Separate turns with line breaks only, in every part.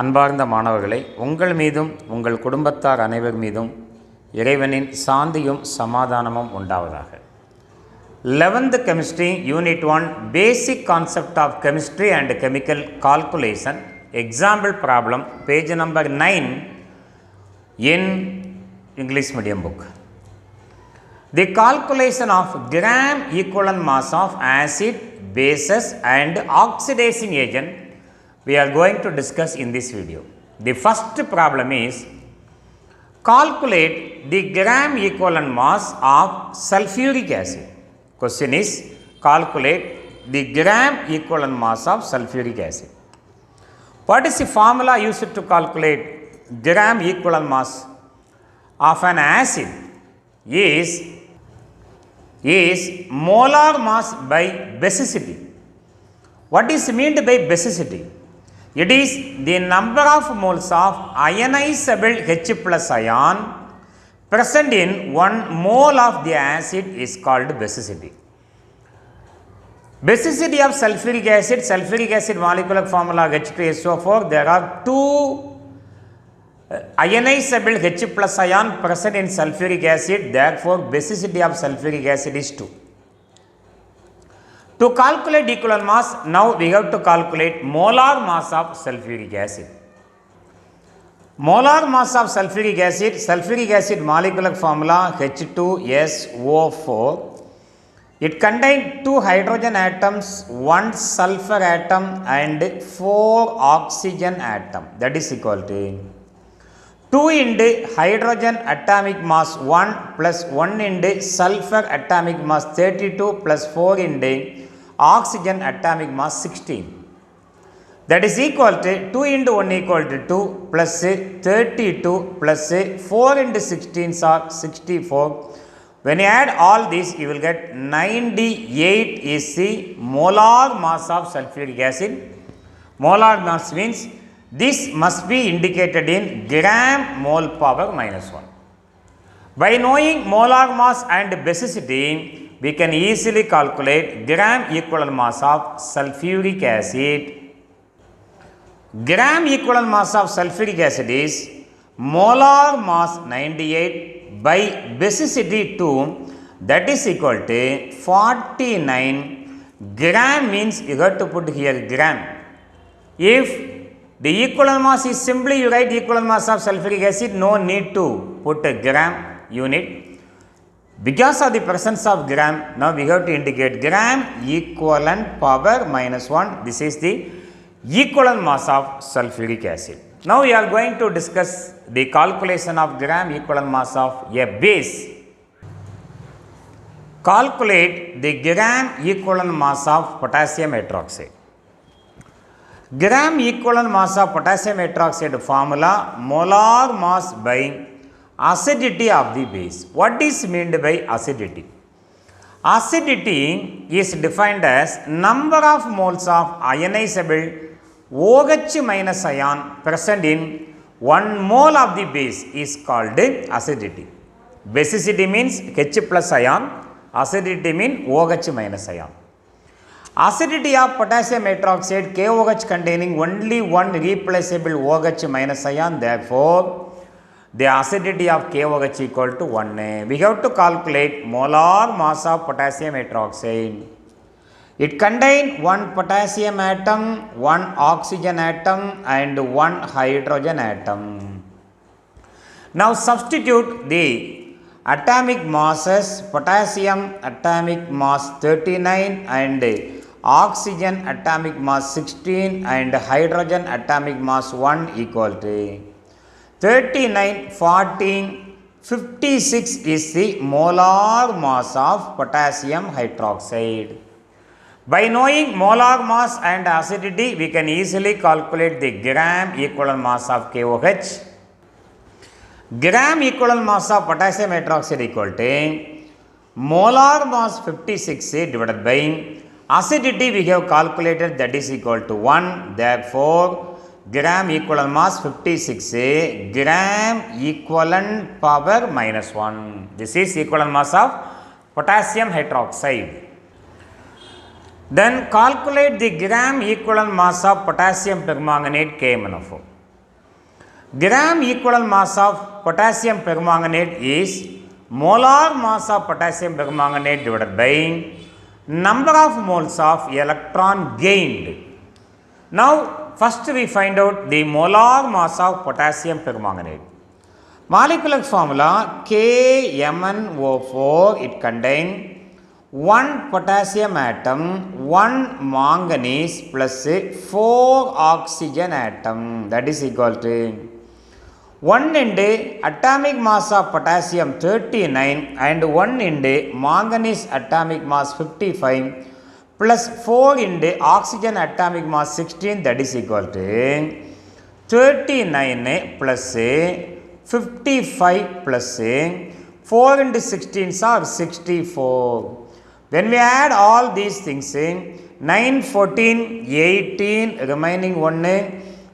அன்பார்ந்த மாணவர்களை உங்கள் மீதும் உங்கள் குடும்பத்தார் அனைவர் மீதும் இறைவனின் சாந்தியும் சமாதானமும் உண்டாவதாக. 11th Chemistry Unit 1 Basic Concept of Chemistry and Chemical Calculation Example Problem page number 9 in English medium book. The calculation of gram equivalent mass of acid, bases and oxidizing agent we are going to discuss in this video. The first problem is calculate the gram equivalent mass of sulfuric acid. Question is calculate the gram equivalent mass of sulfuric acid. What is the formula used to calculate gram equivalent mass of an acid? Is molar mass by basicity. What is meant by basicity? It is the number of moles of ionizable H plus ion present in 1 mole of the acid is called basicity. Basicity of sulfuric acid molecular formula H2SO4. There are 2 ionizable H plus ion present in sulfuric acid. Therefore, basicity of sulfuric acid is 2. To calculate equivalent mass, now we have to calculate molar mass of sulfuric acid. Molar mass of sulfuric acid molecular formula H2SO4. It contains 2 hydrogen atoms, 1 sulfur atom and 4 oxygen atom. That is equal to 2 into hydrogen atomic mass 1 plus 1 into sulfur atomic mass 32 plus 4 into oxygen atomic mass 16. That is equal to 2 into 1 equal to 2 plus 32 plus 4 into 16 are 64. When you add all this, you will get 98 is the molar mass of sulfuric acid. Molar mass means this must be indicated in gram mole power minus 1. By knowing molar mass and basicity, we can easily calculate gram equivalent mass of sulfuric acid. Gram equivalent mass of sulfuric acid is molar mass 98 by basicity 2, that is equal to 49. Gram means you have to put here gram. If the equivalent mass is simply you write equivalent mass of sulfuric acid, no need to put a gram unit. Because of the presence of gram, now we have to indicate gram equivalent power minus 1. This is the equivalent mass of sulfuric acid. Now we are going to discuss the calculation of gram equivalent mass of a base. Calculate the gram equivalent mass of potassium hydroxide. Gram equivalent mass of potassium hydroxide formula molar mass by acidity of the base. What is meant by acidity? Acidity is defined as number of moles of ionizable OH minus ion present in 1 mole of the base is called acidity. Basicity means H plus ion, acidity means OH minus ion. Acidity of potassium hydroxide KOH containing only 1 replaceable OH minus ion, therefore the acidity of KOH equal to 1. We have to calculate molar mass of potassium hydroxide. It contains 1 potassium atom, 1 oxygen atom and 1 hydrogen atom. Now substitute the atomic masses. Potassium atomic mass 39 and oxygen atomic mass 16 and hydrogen atomic mass 1 equal to 39, 14, 56 is the molar mass of potassium hydroxide. By knowing molar mass and acidity, we can easily calculate the gram equivalent mass of KOH. Gram equivalent mass of potassium hydroxide equal to molar mass 56 divided by acidity we have calculated, that is equal to 1. Therefore, gram equivalent mass 56, gram equivalent power minus 1. This is equivalent mass of potassium hydroxide. Then calculate the gram equivalent mass of potassium permanganate KMnO4. gram equivalent mass of potassium permanganate is molar mass of potassium permanganate divided by number of moles of electron gained. Now, first we find out the molar mass of potassium permanganate. Molecular formula KMnO4, it contains 1 potassium atom, 1 manganese plus 4 oxygen atom, that is equal to 1 into atomic mass of potassium 39 and 1 into manganese atomic mass 55 plus 4 into oxygen atomic mass 16, that is equal to 39 plus 55 plus 4 into 16 are 64. When we add all these things, 9, 14, 18, remaining 1,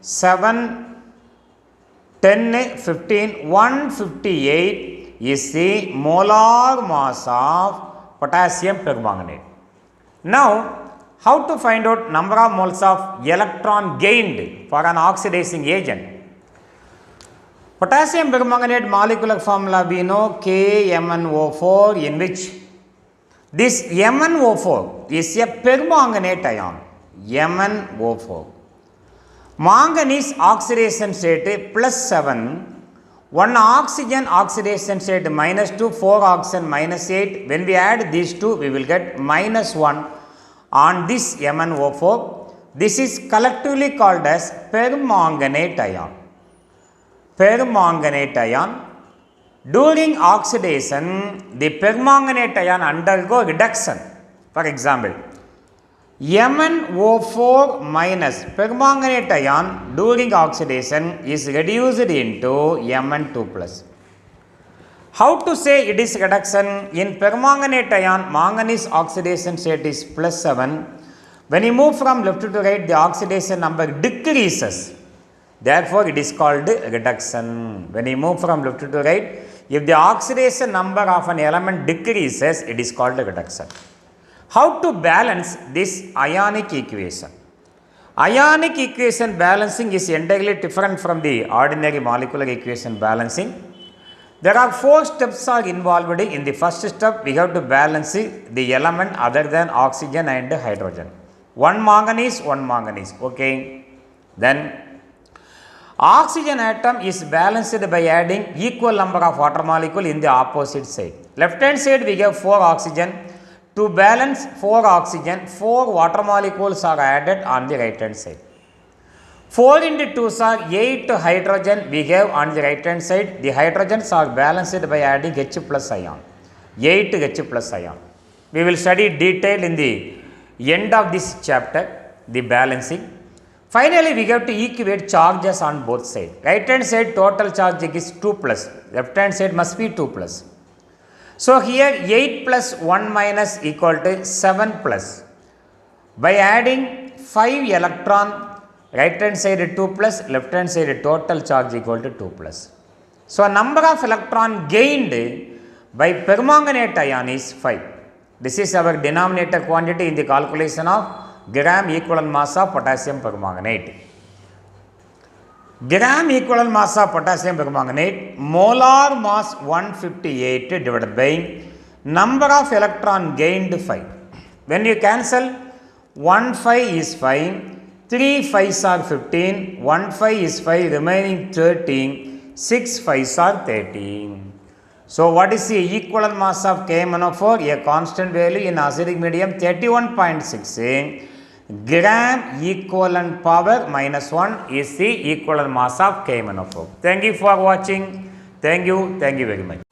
7, 10, 15, 158 is the molar mass of potassium permanganate. Now, how to find out number of moles of electron gained for an oxidizing agent? Potassium permanganate molecular formula we know KMnO4, in which this MnO4 is a permanganate ion, MnO4. Manganese oxidation state plus 7, 1 oxygen oxidation state minus 2, 4 oxygen minus 8. When we add these two, we will get minus 1 on this MnO4. This is collectively called as permanganate ion. Permanganate ion. During oxidation, the permanganate ion undergo reduction. For example, MnO4 minus permanganate ion during oxidation is reduced into Mn2 plus. How to say it is reduction? In permanganate ion, manganese oxidation state is plus 7. When you move from left to right, the oxidation number decreases. Therefore, it is called reduction. When you move from left to right, if the oxidation number of an element decreases, it is called reduction. How to balance this ionic equation? Ionic equation balancing is entirely different from the ordinary molecular equation balancing. There are 4 steps are involved. In the first step, we have to balance the element other than oxygen and hydrogen. 1 manganese, 1 manganese. Okay. Then oxygen atom is balanced by adding equal number of water molecule in the opposite side. Left hand side we have 4 oxygen. To balance 4 oxygen, 4 water molecules are added on the right hand side. 4 into 2 are 8 hydrogen we have on the right hand side. The hydrogens are balanced by adding H plus ion. 8 H plus ion. We will study detail in the end of this chapter, the balancing. Finally, we have to equate charges on both sides. Right hand side total charge is 2 plus. Left hand side must be 2 plus. So, here 8 plus 1 minus equal to 7 plus. By adding 5 electron, right hand side 2 plus, left hand side total charge equal to 2 plus. So, number of electron gained by permanganate ion is 5. This is our denominator quantity in the calculation of gram equivalent mass of potassium permanganate. Gram equivalent mass of potassium permanganate, molar mass 158 divided by number of electron gained 5. When you cancel, 1 5 is 5, 3 5s are 15, 1 5 is 5, remaining 13, 6 5s are 13. So, what is the equivalent mass of KMnO4? A constant value in acidic medium 31.6. Gram equivalent power minus 1 is the equivalent mass of KMnO4. Thank you for watching. Thank you very much.